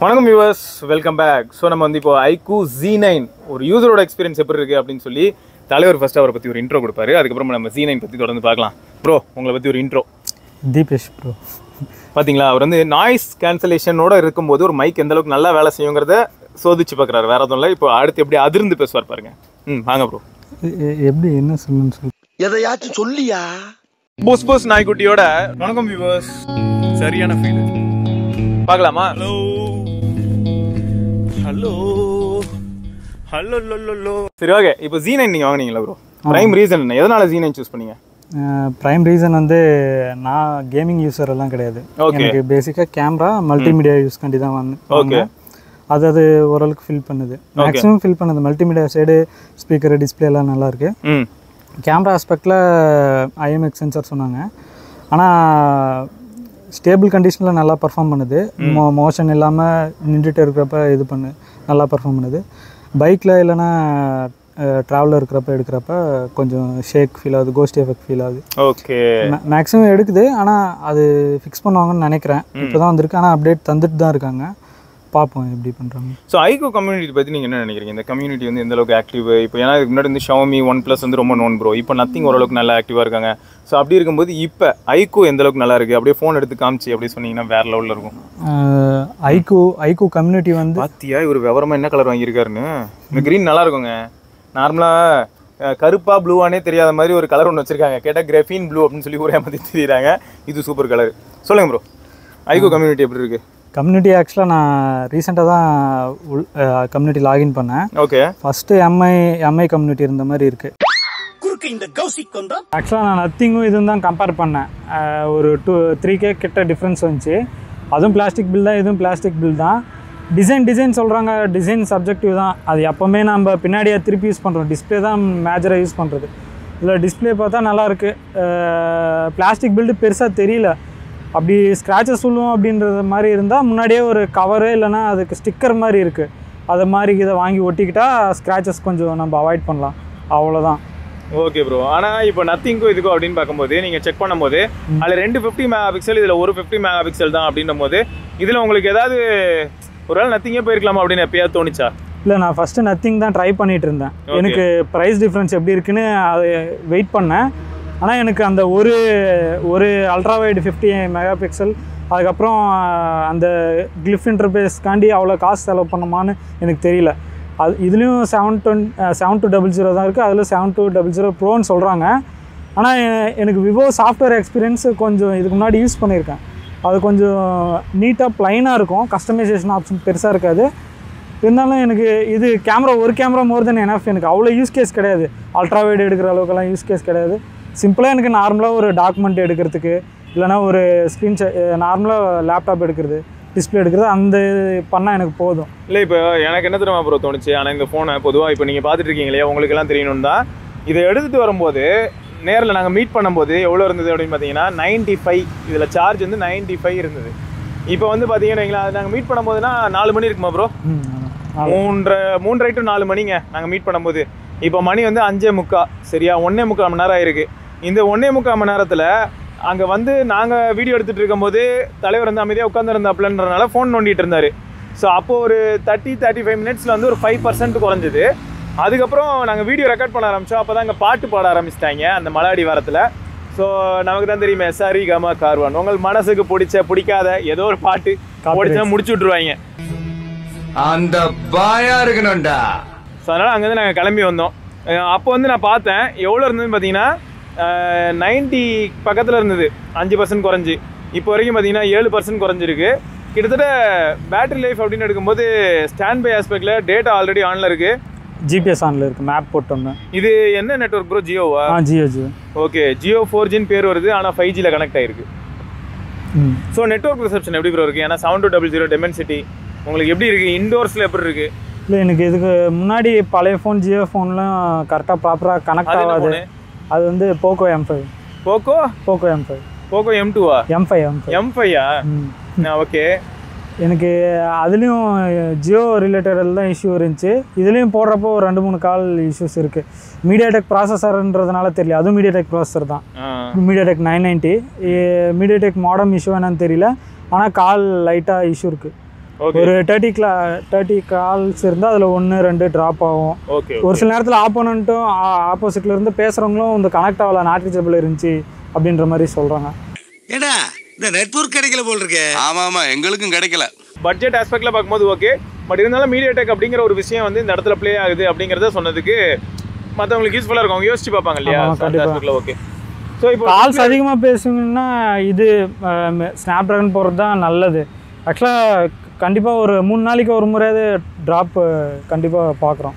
வணக்கம் viewers, welcome back. So நம்ம வந்து இப்போ iQOO Z9 ஒரு யூசரோட எக்ஸ்பீரியன்ஸ் எப்படி இருக்குது அப்படின்னு சொல்லி தலைவர் ஃபர்ஸ்ட் அவரை பற்றி ஒரு இன்ட்ரோ கொடுப்பாரு. அதுக்கப்புறம் நம்ம Z9 பற்றி தொடர்ந்து பார்க்கலாம். ப்ரோ, உங்களை பற்றி ஒரு இன்ட்ரோ. தீபேஷ் ப்ரோ. பார்த்தீங்களா, அவர் வந்து நாய்ஸ் கேன்சலேஷனோட இருக்கும்போது ஒரு மைக் எந்த அளவுக்கு நல்லா வேலை செய்யுங்கிறத சோதிச்சு பார்க்குறாரு. வேற எதுவும் இல்லை. இப்போ அடுத்து எப்படி அதிர்ந்து பேசுவார் பாருங்க. வாங்க ப்ரோ. எப்படி என்ன சொல்லணும்னு சொல்லி எதையாச்சும் சொல்லியா? போஸ் நாய்க்குட்டியோட வணக்கம் வியூவர்ஸ். சரியான ஃபீல் பார்க்கலாமா? Hello hello hello low. சரி, ஓகே. இப்போ Z9 நீங்கள் வாங்கினீங்களா ப்ரோ? ப்ரைம் ரீசன் என்ன? எதனால Z9 சூஸ் பண்ணீங்க? ப்ரைம் ரீசன் வந்து நான் கேமிங் யூஸர் எல்லாம் கிடையாது. எனக்கு பேசிக்காக கேமரா மல்டிமீடியா யூஸ் கண்டி தான் ஓகே. அது ஓரளவுக்கு ஃபில் பண்ணுது, மேக்ஸிமம் ஃபில் பண்ணுது. மல்டிமீடியா சைடு ஸ்பீக்கர் டிஸ்பிளே எல்லாம் நல்லா இருக்கு. கேமரா ஆஸ்பெக்டில் IMX சென்சார் சொன்னாங்க, ஆனால் ஸ்டேபிள் கண்டிஷனில் நல்லா பர்ஃபார்ம் பண்ணுது. மோஷன் இல்லாமல் நின்றுட்டு இருக்கிறப்ப நல்லா பர்ஃபார்ம் பண்ணுது. பைக்கில் இல்லைன்னா ட்ராவலில் எடுக்கிறப்ப கொஞ்சம் ஷேக் ஃபீல் ஆகுது, கோஸ்ட் எஃபெக்ட் ஃபீல் ஆகுது. ஓகே. மேக்ஸிமம் எடுக்குது, ஆனால் அது ஃபிக்ஸ் பண்ணுவாங்கன்னு நினைக்கிறேன். இப்போ தான் வந்திருக்கு, ஆனால் அப்டேட் தந்துட்டு தான் இருக்காங்க. பார்ப்போம் எப்படி பண்ணுறாங்க. ஸோ iQOO கம்யூனிட்டி பற்றி நீங்கள் என்ன நினைக்கிறீங்க? இந்த கம்யூனிட்டி வந்து எந்த அளவுக்கு ஆக்டிவ்? இப்போ ஏன்னா இதுக்கு முன்னாடி வந்து Xiaomi, OnePlus வந்து ரொம்ப நோன் ப்ரோ. இப்போ நத்திங் ஓரளவுக்கு நல்லா ஆக்டிவாக இருக்காங்க. ஸோ அப்படி இருக்கும்போது இப்போ iQOO எந்த அளவுக்கு நல்லா இருக்குது? அப்படியே ஃபோன் எடுத்து காமிச்சு அப்படி சொன்னீங்கன்னா வேறு லெவலில் இருக்கும். iQOO கம்யூனிட்டி வந்து பார்த்தியா இவர் விவரமாக என்ன கலர் வாங்கியிருக்காருன்னு? இந்த க்ரீன் நல்லா இருக்குங்க. நார்மலாக கருப்பா ப்ளூவானே தெரியாத மாதிரி ஒரு கலர் ஒன்று வச்சுருக்காங்க. கேட்டால் கிராஃபீன் ப்ளூ அப்படின்னு சொல்லி ஒரே மாதிரி தெரியுறாங்க. இது சூப்பர் கலர். சொல்லுங்கள் ப்ரோ, iQOO கம்யூனிட்டி எப்படி இருக்குது? கம்யூனிட்டி ஆக்சுவலாக நான் ரீசெண்டாக தான் கம்யூனிட்டி லாகின் பண்ணேன். ஓகே. ஃபஸ்ட்டு எம்ஐ கம்யூனிட்டி இருந்த மாதிரி இருக்குது. ஆக்சுவலாக நான் நத்திங்கும் இதுவும் தான் கம்பேர் பண்ணேன். ஒரு 3K கிட்ட டிஃப்ரென்ஸ் வந்துச்சு. அதுவும் பிளாஸ்டிக் பில் தான், இதுவும் பிளாஸ்டிக் பில் தான். டிசைன் சொல்கிறாங்க, டிசைன் சப்ஜெக்டிவ் தான். அது எப்போவுமே நம்ம பின்னாடியே திருப்பி யூஸ் பண்ணுறோம். டிஸ்பிளே தான் மேஜராக யூஸ் பண்ணுறது. இதில் டிஸ்பிளே பார்த்தா நல்லாயிருக்கு. பிளாஸ்டிக் பில்டு பெருசாக தெரியல. அப்படி ஸ்க்ராச்சஸ் சொல்லுவோம் அப்படின்றது மாதிரி இருந்தால் முன்னாடியே ஒரு கவரு இல்லைனா அதுக்கு ஸ்டிக்கர் மாதிரி இருக்குது, அதை மாதிரி இதை வாங்கி ஒட்டிக்கிட்டால் ஸ்க்ராச்சஸ் கொஞ்சம் நம்ம அவாய்ட் பண்ணலாம். அவ்வளோதான். Okay bro. ஆனால் இப்போ நத்திங்கும் இதுக்கும் அப்படின்னு பார்க்கும்போது நீங்கள் செக் பண்ணும்போது அதில் 2 50 மெகா பிக்சல், இதில் ஒரு 50 மெகா பிக்சல் தான் அப்படின்னும் போது இதில் உங்களுக்கு ஏதாவது ஒரு வேளை நத்திங்கே போயிருக்கலாமா அப்படின்னு எப்பயாவது தோணுச்சா? இல்லை, நான் ஃபஸ்ட்டு நத்திங் தான் ட்ரை பண்ணிகிட்டு இருந்தேன். எனக்கு ப்ரைஸ் டிஃப்ரென்ஸ் எப்படி இருக்குன்னு அதை வெயிட் பண்ணேன். ஆனால் எனக்கு அந்த ஒரு அல்ட்ரா வைடு 50 மெகா பிக்சல், அதுக்கப்புறம் அந்த கிளிஃப் இன்டர்பேஸ்க்காண்டி அவ்வளோ காசு செலவு பண்ணுமான்னு எனக்கு தெரியல. அது இதுலேயும் 7200 தான் இருக்குது, அதில் 7200 ப்ரோன்னு சொல்கிறாங்க. ஆனால் எனக்கு விவோ சாஃப்ட்வேர் எக்ஸ்பீரியன்ஸ் கொஞ்சம் இதுக்கு முன்னாடி யூஸ் பண்ணியிருக்கேன். அது கொஞ்சம் நீட்டாக ப்ளைனாக இருக்கும், கஸ்டமைசேஷன் ஆப்ஷன் பெருசாக இருக்காது. இருந்தாலும் எனக்கு இது ஒரு கேமரா மோர் தென் எனஃப். எனக்கு அவ்வளோ யூஸ் கேஸ் கிடையாது. அல்ட்ரா வைடு எடுக்கிற அளவுக்குலாம் யூஸ் கேஸ் கிடையாது. சிம்பிளாக எனக்கு நார்மலாக ஒரு டாக்குமெண்ட் எடுக்கிறதுக்கு, இல்லைனா ஒரு ஸ்க்ரீன்ஷாட், நார்மலாக லேப்டாப் எடுக்கிறது, டிஸ்பிளே எடுக்கிறது, அந்த பண்ணால் எனக்கு போதும். இல்லை, இப்போ எனக்கு என்ன தெரியுமா ப்ரோ தோணுச்சு? ஆனால் இந்த ஃபோனை பொதுவாக இப்போ நீங்கள் பார்த்துட்டு இருக்கீங்க இல்லையா, உங்களுக்கெல்லாம் தெரியணும் தான். இதை எடுத்துகிட்டு வரும்போது நேரில் நாங்கள் மீட் பண்ணும்போது எவ்வளோ இருந்தது அப்படின்னு பார்த்தீங்கன்னா 95. இதில் சார்ஜ் வந்து 95 இருந்தது. இப்போ வந்து பார்த்தீங்கன்னா அது நாங்கள் மீட் பண்ணும்போதுனா 4 மணி இருக்குமா ப்ரோ? 3:30 to 4 மணிங்க நாங்கள் மீட் பண்ணும்போது. இப்போ மணி வந்து 5:45. சரியா, 1.25 மணி நேரம் ஆயிருக்கு. இந்த 1.25 மணி நேரத்தில் அங்கே வந்து நாங்கள் வீடியோ எடுத்துகிட்டு இருக்கும்போது தலைவர் வந்து அமைதியாக உட்காந்துருந்தாப்புலன்றனால ஃபோன் நோண்டிகிட்டு இருந்தார். ஸோ அப்போது ஒரு 30-35 மினிட்ஸில் வந்து ஒரு 5% குறைஞ்சிது. அதுக்கப்புறம் நாங்கள் வீடியோ ரெக்கார்ட் பண்ண ஆரம்பித்தோம். அப்போ தான் அங்கே பாட்டு பாட ஆரம்பிச்சிட்டாங்க அந்த மலையாடி வாரத்தில். ஸோ நமக்கு தான் தெரியுமே, சரி கமா கார்வான், உங்கள் மனசுக்கு பிடிக்காத ஏதோ ஒரு பாட்டு பிடிச்சா முடிச்சு விட்ருவாங்க. அந்த பாயா இருக்கணும்டா. ஸோ அதனால் அங்கேருந்து நாங்கள் கிளம்பி வந்தோம். அப்போ வந்து நான் பார்த்தேன் எவ்வளோ இருந்ததுன்னு பார்த்தீங்கன்னா 90 பக்கத்தில் இருந்தது, 5% குறைஞ்சி. இப்போ வரைக்கும் பார்த்தீங்கன்னா 7% குறைஞ்சிருக்கு. கிட்டத்தட்ட பேட்டரி லைஃப் அப்படின்னு எடுக்கும்போது ஸ்டாண்ட் பை ஆஸ்பெக்டில் டேட்டா ஆல்ரெடி ஆனில் இருக்குது, ஜிபிஎஸ் ஆனில் இருக்குது, மேப் போட்டு வந்தேன். இது என்ன நெட்வொர்க் ப்ரோ? ஜியோவா? ஜியோ. ஓகே, ஜியோ 4Gன்னு பேர் வருது, ஆனால் 5Gயில் கனெக்ட் ஆகிருக்கு. ஸோ நெட்வொர்க் ரிசப்ஷன் எப்படி ப்ரோ இருக்குது? ஏன்னா 7200 டெமென்சிட்டி உங்களுக்கு எப்படி இருக்குது? இன்டோர்ஸில் எப்படி இருக்குது? இல்லை, எனக்கு இதுக்கு முன்னாடி பழைய ஃபோன் ஜியோ ஃபோன்லாம் கரெக்டாக ப்ராப்பராக கனெக்ட் ஆகாது. அது வந்து Poco M5. Poco M5. Poco M2வா? M5யா? ஓகே. எனக்கு அதுலேயும் ஜியோ ரிலேட்டட் தான் இஷ்யூ இருந்துச்சு. இதுலேயும் போடுறப்போ 2-3 கால் இஷ்யூஸ் இருக்குது. மீடியாடெக் ப்ராசஸர்ன்றதுனால தெரியல, அதுவும் மீடியாடெக் ப்ராசஸர் தான், மீடியாடெக் 990. மீடியாடெக் மாடம் இஷ்யூ என்னன்னு தெரியல, ஆனால் கால் லைட்டாக இஷ்யூ இருக்குது. ஒரு 30 கால்ஸ் இருந்தால் அதில் 1-2 ட்ராப் ஆகும். ஓகே. ஒரு சில நேரத்தில் ஆப்போனண்ட்டும் ஆப்போசிட்டில் இருந்து பேசுகிறவங்களும் இந்த கனெக்ட் ஆகல, நாட் ரீச்சபிள் இருந்துச்சு அப்படின்ற மாதிரி சொல்கிறாங்க. ஏடா இந்த நெட்வொர்க் கிடைக்கல போல் இருக்கு. ஆமாம் எங்களுக்கும் கிடைக்கல. பட்ஜெட் ஆஸ்பெக்டில் பார்க்கும்போது ஓகே, பட் இருந்தாலும் மீடியாடெக் அப்படிங்கிற ஒரு விஷயம் வந்து இந்த இடத்துல ப்ளே ஆகுது அப்படிங்கிறத சொன்னதுக்கு மற்றவங்களுக்கு யூஸ்ஃபுல்லாக இருக்கும். அவங்க யோசிச்சு பார்ப்பாங்க இல்லையா? கண்டிப்பாக. ஓகே. ஸோ இப்போ கால்ஸ் அதிகமாக பேசுங்கன்னா இது ஸ்னாப் ட்ராகன் போகிறது தான் நல்லது. ஆக்சுவலாக கண்டிப்பாக ஒரு 3 நாளைக்கு ஒரு முறையாவது ட்ராப் கண்டிப்பாக பார்க்குறோம்.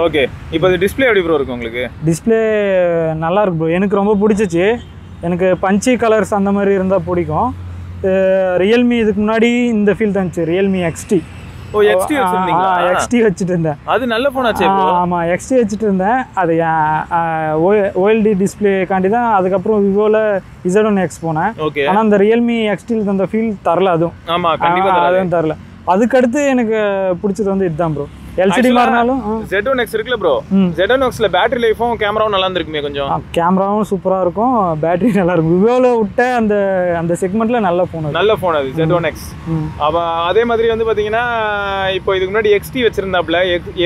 ஓகே. இப்போ இது டிஸ்பிளே எப்படி ப்ரோ இருக்கு உங்களுக்கு? டிஸ்பிளே நல்லா இருக்கு ப்ரோ, எனக்கு ரொம்ப பிடிச்சிச்சு. எனக்கு பஞ்சி கலர்ஸ் அந்த மாதிரி இருந்தால் பிடிக்கும். ரியல்மி இதுக்கு முன்னாடி இந்த ஃபீல் தந்துச்சு, ரியல்மி XT. ஓ, XT வச்சிருந்தீங்களா? XT வச்சுட்டு இருந்தேன். அது நல்ல ஃபோன் ஆச்சே ப்ரோ. ஆமாம், XT வச்சுட்டு இருந்தேன். அது OLED டிஸ்பிளேக்காண்டி தான் அதுக்கப்புறம் விவோவில் Z1X போனேன். ஓகே. ஆனால் அந்த ரியல்மி XTயில் அந்த ஃபீல் தரல. அதுவும் ஆமாம், கண்டிப்பாக அதுவும் தரல. அதுக்கடுத்து எனக்கு பிடிச்சது வந்து இதுதான் ப்ரோ. LCD மாறினாலும் Z1X இருக்குல்ல ப்ரோ, Z1Xல பேட்டரி லைஃபும் கேமராவும் நல்லா இருந்திருக்குமே கொஞ்சம். கேமராவும் சூப்பராக இருக்கும், பேட்டரி நல்லா இருக்கும். விவோவில் விட்ட அந்த செக்மெண்ட்டில் நல்ல ஃபோன் அது Z1X. அப்போ அதே மாதிரி வந்து பார்த்தீங்கன்னா இப்போ இதுக்கு முன்னாடி XT வச்சிருந்தாப்புல,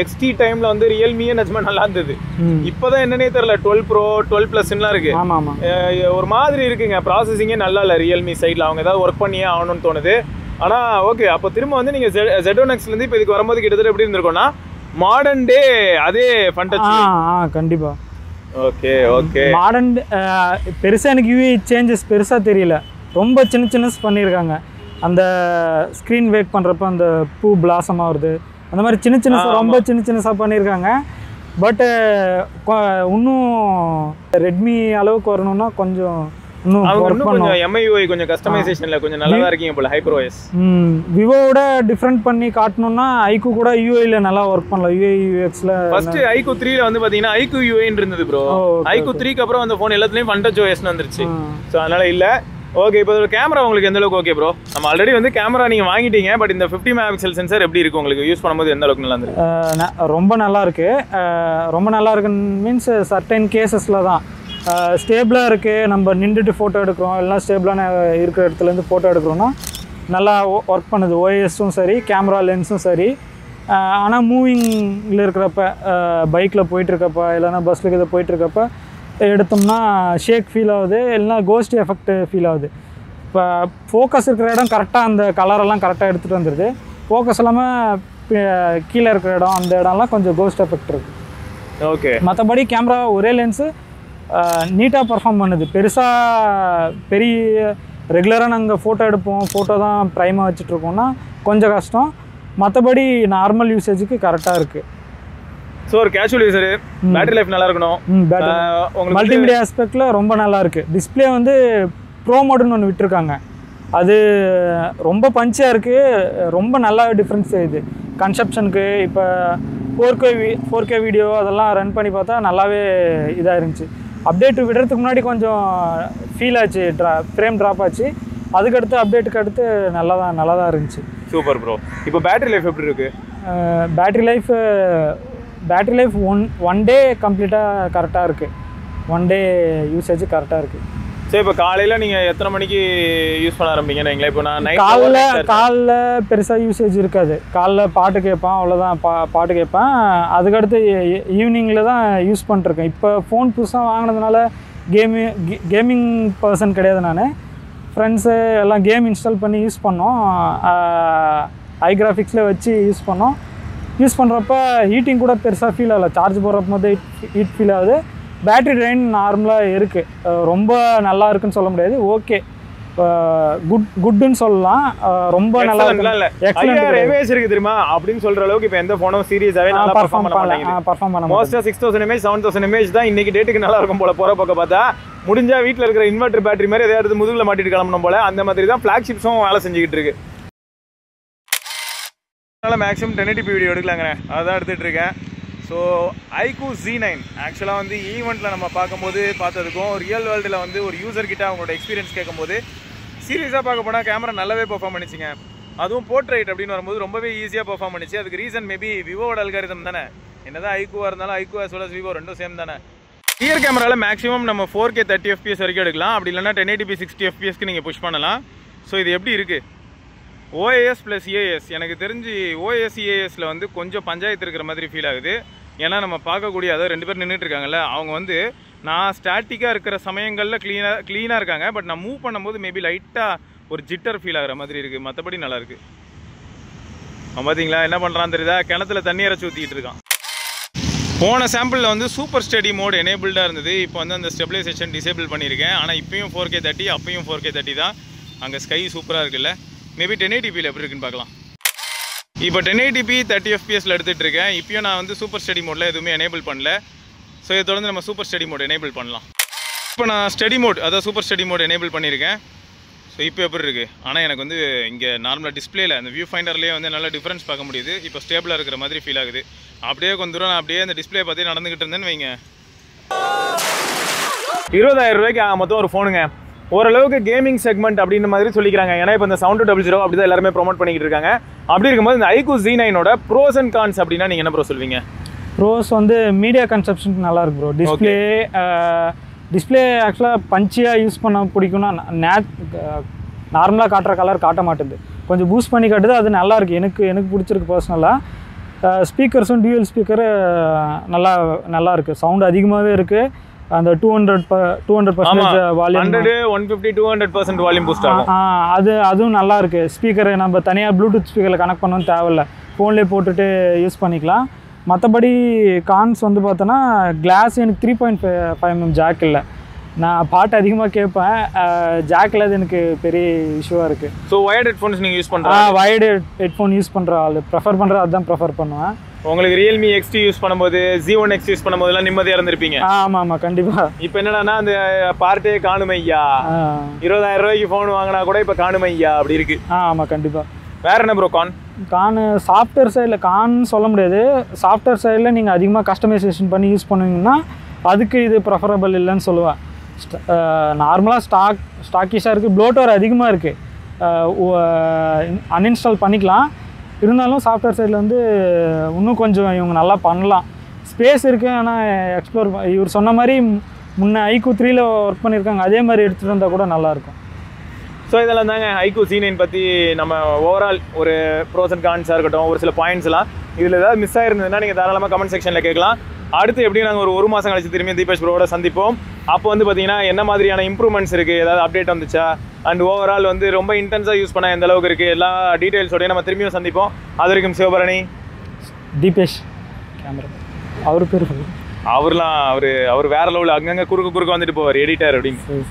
XT டைமில் வந்து ரியல்மியே நிஜமாக நல்லா இருந்தது. இப்போதான் என்னன்னே தெரியல, 12 Pro 12 Plusலாம் இருக்கு. ஆமாம் ஆமாம், ஒரு மாதிரி இருக்குங்க, ப்ராசஸிங்கே நல்லா இல்லை ரியல்மி சைடில். அவங்க ஏதாவது ஒர்க் பண்ணியே ஆகணும்னு தோணுது. ஆனால் ஓகே, அப்போ திரும்ப வந்து நீங்கள் Z1Xலேருந்து இப்போ இதுக்கு வரும்போது கிட்டத்தட்ட எப்படி இருந்திருக்கோன்னா மாடர்ன் டே அதே ஃபன் டச். கண்டிப்பாக. Okay okay. மாடர்ன் பெருசாக எனக்கு UI சேஞ்சஸ் பெருசாக தெரியல, ரொம்ப சின்ன பண்ணியிருக்காங்க. அந்த ஸ்க்ரீன் வேக் பண்ணுறப்ப அந்த பூ பிளாசம் ஆகுறது, அந்த மாதிரி ரொம்ப சின்னசாக பண்ணியிருக்காங்க. பட்டு இன்னும் ரெட்மி அளவுக்கு வரணும்னா கொஞ்சம் MIUI கொஞ்சம் கஸ்டமைசேஷன்ல கொஞ்சம் நல்லா இருக்கீங்க போல. HyperOS விவோவோட டிஃபரண்ட் பண்ணி காட்டணும்னா iQOO கூட UI ல நல்லா வர்க் பண்ணலாம். UI UX ல ஃபர்ஸ்ட் iQOO 3 ல வந்து பாத்தீங்கன்னா iQOO UI ன்னு இருந்தது ப்ரோ. iQOO 3 க்கு அப்புறம் அந்த ஃபோன் எல்லாத்துலயும் Fun Touch OS ன்னு வந்துருச்சு. சோ அதனால இல்ல. ஓகே, இப்போ கேமரா உங்களுக்கு எந்த அளவுக்கு ஓகே ப்ரோ? நம்ம ஆல்ரெடி வந்து கேமரா நீங்க வாங்கிட்டீங்க, பட் இந்த 50 மெகாபிக்சல் சென்சார் எப்படி இருக்கு உங்களுக்கு யூஸ் பண்ணும்போது? எந்த அளவுக்கு நல்லா இருக்கு? ரொம்ப நல்லா இருக்கு. ரொம்ப நல்லா இருக்கு மீன்ஸ் சர்டைன் கேசஸ்ல தான் ஸ்டேபிளாக இருக்குது. நம்ம நின்றுட்டு ஃபோட்டோ எடுக்கிறோம், எல்லாம் ஸ்டேபிளான இருக்கிற இடத்துலேருந்து ஃபோட்டோ எடுக்கிறோன்னா நல்லா ஒர்க் பண்ணுது. OIS-ம் சரி, கேமரா லென்ஸும் சரி. ஆனால் மூவிங்கில் இருக்கிறப்ப, பைக்கில் போயிட்டுருக்கப்ப இல்லைனா பஸ்ஸில் இதை போயிட்டுருக்கப்ப எடுத்தோம்னா ஷேக் ஃபீல் ஆகுது, இல்லைனா கோஸ்ட் எஃபெக்ட் ஃபீல் ஆகுது. இப்போ ஃபோக்கஸ் இருக்கிற இடம் கரெக்டாக அந்த கலரெல்லாம் கரெக்டாக எடுத்துகிட்டு வந்துடுது. ஃபோக்கஸ் இல்லாமல் கீழே இருக்கிற இடம், அந்த இடம்லாம் கொஞ்சம் கோஸ்ட் எஃபெக்ட் இருக்குது. ஓகே. மற்றபடி கேமரா ஒரே லென்ஸு நீட்டாக பர்ஃபார்ம் பண்ணுது. பெரிய ரெகுலராக நாங்கள் ஃபோட்டோ எடுப்போம், ஃபோட்டோ தான் ப்ரைமாக வச்சுட்ருக்கோம்னா கொஞ்சம் கஷ்டம். மற்றபடி நார்மல் யூசேஜுக்கு கரெக்டாக இருக்குது. ஸோ ஒரு கேஷுவல் யூஸரு, பேட்டரி லைஃப் நல்லா இருக்கணும். உங்களுக்கு மல்டிமீடியா ஆஸ்பெக்டில் ரொம்ப நல்லா இருக்குது. டிஸ்பிளே வந்து ப்ரோ மோடுன்னு ஒன்று விட்டுருக்காங்க, அது ரொம்ப பஞ்சாக இருக்குது, ரொம்ப நல்லா டிஃப்ரென்ஸ் தெரியுது கன்செப்ஷனுக்கு. இப்போ 4K வீடியோ அதெல்லாம் ரன் பண்ணி பார்த்தா நல்லாவே இதாக இருந்துச்சு. அப்டேட் விடுறதுக்கு முன்னாடி கொஞ்சம் ஃபீல் ஆச்சு, ஃப்ரேம் ட்ராப் ஆச்சு. அதுக்கடுத்து அப்டேட்டுக்கு அடுத்து நல்லா தான் இருந்துச்சு. Super bro. இப்போ பேட்டரி லைஃப் எப்படி இருக்குது? பேட்டரி லைஃப் ஒன் டே கம்ப்ளீட்டாக கரெக்டாக இருக்குது. ஒன் டே யூசேஜ் கரெக்டாக இருக்குது. சரி, இப்போ காலையில் நீங்கள் எத்தனை மணிக்கு யூஸ் பண்ண ஆரம்பிங்க? இப்போ நான் காலைல பெருசாக யூசேஜ் இருக்காது. காலைல பாட்டு கேட்பேன், அவ்வளோதான். பாட்டு கேட்பேன். அதுக்கடுத்து ஈவினிங்கில் தான் யூஸ் பண்ணிருக்கேன். இப்போ ஃபோன் புதுசாக வாங்கினதுனால கேமிங் பர்சன் கிடையாது நான். ஃப்ரெண்ட்ஸு எல்லாம் கேம் இன்ஸ்டால் பண்ணி யூஸ் பண்ணோம், iGraphics வச்சு யூஸ் பண்ணோம். யூஸ் பண்ணுறப்ப ஹீட்டிங் கூட பெருசாக ஃபீல் ஆகலை. சார்ஜ் போடுறப்ப போது ஹீட் ஃபீல் ஆகுது. பேட்டரி ட்ரெயின் நார்மலாக இருக்குது. ரொம்ப நல்லா இருக்குன்னு சொல்ல முடியாது, ஓகே குட்னு சொல்லலாம். ரொம்ப நல்லா இருக்கு தெரியுமா அப்படின்னு சொல்ற அளவுக்கு இப்போ எந்த ஃபோனும் சீரியஸாவே நல்லா பெர்ஃபார்ம் பண்ண மோஸ்டா 6000 mAh 7000 mAh தான் இன்னைக்கு டேட்டுக்கு நல்லா இருக்கும் போல. போற பக்கம் பார்த்தா முடிஞ்சா வீட்டில் இருக்கிற இன்வெர்டர் பேட்டரி மாதிரி எதாவது முதுகுல மாட்டிட்டு கிளம்பணும் போல. அந்த மாதிரி தான் ஃபிளாக்ஷிப்ஸும் வேலை செஞ்சுக்கிட்டு இருக்கு. அதனால மேக்ஸிமம் 1080p வீடியோ எடுக்கலாங்க, அதான் எடுத்துகிட்டு இருக்கேன். ஸோ iQOO Z9 ஆக்சுவலாக வந்து ஈவெண்ட்டில் நம்ம பார்த்ததுக்கும் ரியல் வேர்ல்டில் வந்து ஒரு யூசர்கிட்ட அவங்களோட எக்ஸ்பீரியன்ஸ் கேட்கும்போது சீரியஸாக பார்க்க போனால் கேமரா நல்லாவே பெர்ஃபார்ம் பண்ணிச்சுங்க. அதுவும் போர்ட்ரைட் அப்படின்னு வரும்போது ரொம்பவே ஈஸியாக பெர்ஃபார்ம் பண்ணிச்சு. அதுக்கு ரீசன் மேபி விவோட அல்காரிதம் தானே. என்னதான் iQOO இருந்தாலும் iQOO as well as Vivo ரெண்டும் சேம் தானே. ரியர் கேமராவில் மேக்ஸிமம் நம்ம 4K 30 fps வரைக்கும் எடுக்கலாம். அப்படி இல்லைனா 1080p 60 fpsக்கு நீங்கள் புஷ் பண்ணலாம். ஸோ இது எப்படி இருக்குது? ஓஏஎஸ் ப்ளஸ் ஏஎஸ் எனக்கு தெரிஞ்சு ஓஎஸ் ஏஎஸில் வந்து கொஞ்சம் பஞ்சாயத்து இருக்கிற மாதிரி ஃபீல் ஆகுது. ஏன்னா நம்ம பார்க்கக்கூடிய அதாவது 2 பேர் நின்றுட்டு இருக்காங்கல்ல, அவங்க வந்து நான் ஸ்டாட்டிக்காக இருக்கிற சமயங்களில் க்ளீனாக இருக்காங்க. பட் நான் மூவ் பண்ணும்போது மேபி லைட்டாக ஒரு ஜிட்டர் ஃபீல் ஆகிற மாதிரி இருக்குது. மற்றபடி நல்லாயிருக்கு. அவன் பார்த்தீங்களா என்ன பண்ணுறான்னு தெரியுதா, கிணத்துல தண்ணி இறச்சி ஊற்றிக்கிட்டு இருக்கான். போன சாம்பிளில் வந்து சூப்பர் ஸ்டடி மோட் எனேபிள்டாக இருந்தது. இப்போ வந்து அந்த ஸ்டெபிலைசேஷன் டிசேபிள் பண்ணியிருக்கேன். ஆனால் இப்பயும் 4K 30, அப்பயும் 4K 30 தான். அங்கே ஸ்கை சூப்பராக இருக்குல்ல. மேபி 1080pயில் எப்படி இருக்குன்னு பார்க்கலாம். இப்போ 1080p 30 fpsல எடுத்துகிட்டு இருக்கேன். இப்பயும் நான் வந்து சூப்பர் ஸ்டடி மோடில் எதுவுமே எனேபிள் பண்ணல. ஸோ இதை தொடர்ந்து நம்ம சூப்பர் ஸ்டடி மோட் எனேபிள் பண்ணலாம். இப்போ நான் ஸ்டடி மோட் அதாவது சூப்பர் ஸ்டடி மோட் எனேபிள் பண்ணியிருக்கேன். ஸோ இப்போ எப்படி இருக்குது, ஆனால் எனக்கு வந்து இங்கே நார்மலாக டிஸ்பிளேல அந்த வியூ ஃபைண்டர்லேயே வந்து நல்ல டிஃப்ரென்ஸ் பார்க்க முடியுது. இப்போ ஸ்டேபிளாக இருக்கிற மாதிரி ஃபீல் ஆகுது. அப்படியே கொஞ்சம் தூரம் நான் அப்படியே அந்த டிஸ்பிளே பார்த்து நடந்துக்கிட்டு இருந்தேன்னு வைங்க. 20,000 ரூபாய்க்கு மொத்தம் ஒரு ஃபோனுங்க. ஓரளவுக்கு கேமிங் செக்மெண்ட் அப்படின்ற மாதிரி சொல்லிக்கிறாங்க. ஏன்னா இப்போ இந்த Sound 200 அப்படி தான் எல்லாருமே ப்ரொமோட் பண்ணிக்கிட்டு இருக்காங்க. அப்படி இருக்கும்போது இந்த iQOO Z9ஓட ப்ரோஸ் அண்ட் கான்ஸ் அப்படின்னா நீங்கள் என்ன ப்ரோ சொல்வீங்க? ப்ரோஸ் வந்து மீடியா கன்சப்ஷன் நல்லா இருக்கு ப்ரோ. டிஸ்பிளே ஆக்சுவலாக பஞ்சியாக யூஸ் பண்ண பிடிக்கும்னா நார்மலாக காட்டுற கலர் காட்ட மாட்டேது, கொஞ்சம் பூஸ்ட் பண்ணி காட்டுது. அது நல்லாயிருக்கு, எனக்கு பிடிச்சிருக்கு பர்சனலாக. ஸ்பீக்கர்ஸும் டியூவல் ஸ்பீக்கரு நல்லா இருக்குது. சவுண்டு அதிகமாகவே இருக்குது. அந்த 200% வால்யூம் 150 200% வால்யூம் பூஸ்ட் ஆகும். அதுவும் நல்லா இருக்குது. ஸ்பீக்கரை நம்ம தனியாக ப்ளூடூத் ஸ்பீக்கரில் கனெக்ட் பண்ணவும் தேவையில்லை, ஃபோன்லேயே போட்டுட்டு யூஸ் பண்ணிக்கலாம். மற்றபடி கான்ஸ் வந்து பார்த்தோன்னா கிளாஸ் எனக்கு 3.5mm ஜாக் இல்லை. நான் பாட்டு அதிகமாக கேட்பேன், ஜாக்கில் அது எனக்கு பெரிய இஷ்யூவாக இருக்குது. ஸோ வயர்டு ஹெட்ஃபோன்ஸ் நீங்கள் யூஸ் பண்ணுறா? வயர்டு ஹெட்ஃபோன் யூஸ் பண்ணுற ஆள் ப்ரெஃபர் பண்ணுறது அதுதான் ப்ரெஃபர் பண்ணுவேன். உங்களுக்கு Realme XT யூஸ் பண்ணும்போது Z1 X யூஸ் பண்ணும்போதெல்லாம் நிம்மதியாக இருந்திருப்பீங்க. ஆமாம் கண்டிப்பாக. இப்போ என்னன்னா அந்த பார்ட்டே காணுமையா, 20,000 ரூபாய்க்கு ஃபோன் வாங்கினா கூட இப்போ காணுமையா அப்படி இருக்கு. ஆமாம் கண்டிப்பாக. வேற என்ன ப்ரோ கான்? சாஃப்ட்வேர் சைடில் சொல்ல முடியாது. சாஃப்ட்வேர் சைடில் நீங்கள் அதிகமாக கஸ்டமைசேஷன் பண்ணி யூஸ் பண்ணுவீங்கன்னா அதுக்கு இது ப்ரெஃபரபிள் இல்லைன்னு சொல்லுவேன். நார்மலாக ஸ்டாக்கிஷாக இருக்குது, ப்ளோட்டோர் அதிகமாக இருக்குது, அன்இன்ஸ்டால் பண்ணிக்கலாம். இருந்தாலும் சாஃப்ட்வேர் சைடில் வந்து இன்னும் கொஞ்சம் இவங்க நல்லா பண்ணலாம். ஸ்பேஸ் இருக்குது, ஆனால் எக்ஸ்ப்ளோர் இவர் சொன்ன மாதிரி முன்னே iQOO 3ல் ஒர்க் பண்ணியிருக்காங்க, அதே மாதிரி எடுத்துகிட்டு வந்தால் கூட நல்லாயிருக்கும். ஸோ இதெல்லாம் தாங்க iQOO Z9 பற்றி நம்ம ஓவரால் ஒரு ப்ரோஸ் அண்ட் கான்ஸாக இருக்கட்டும், ஒரு சில பாயிண்ட்ஸ்லாம் இதில் ஏதாவது மிஸ் ஆயிருந்ததுன்னா நீங்கள் தாராளமாக கமெண்ட் செக்ஷனில் கேட்கலாம். அடுத்து எப்படியும் நாங்கள் ஒரு மாதம் கழிச்சு திரும்பி தீபேஷ் ப்ரோவோட சந்திப்போம். அப்போ வந்து பார்த்தீங்கன்னா என்ன மாதிரியான இம்ப்ரூவ்மெண்ட்ஸ் இருக்குது, ஏதாவது அப்டேட் வந்துச்சா, அண்ட் ஓவரால் வந்து ரொம்ப இன்டென்ஸாக யூஸ் பண்ண எந்த அளவுக்கு இருக்குது, எல்லா டீட்டெயில்ஸோடய நம்ம திரும்பியும் சந்திப்போம். அது வரைக்கும் சிவபரணி, தீபேஷ் கேமரா, அவர் பேர் அவர்லாம் அவர் வேற லெவலில் அங்கங்கே குறுக்க வந்துட்டு போவார் எடிட்டர் அப்படின்னு.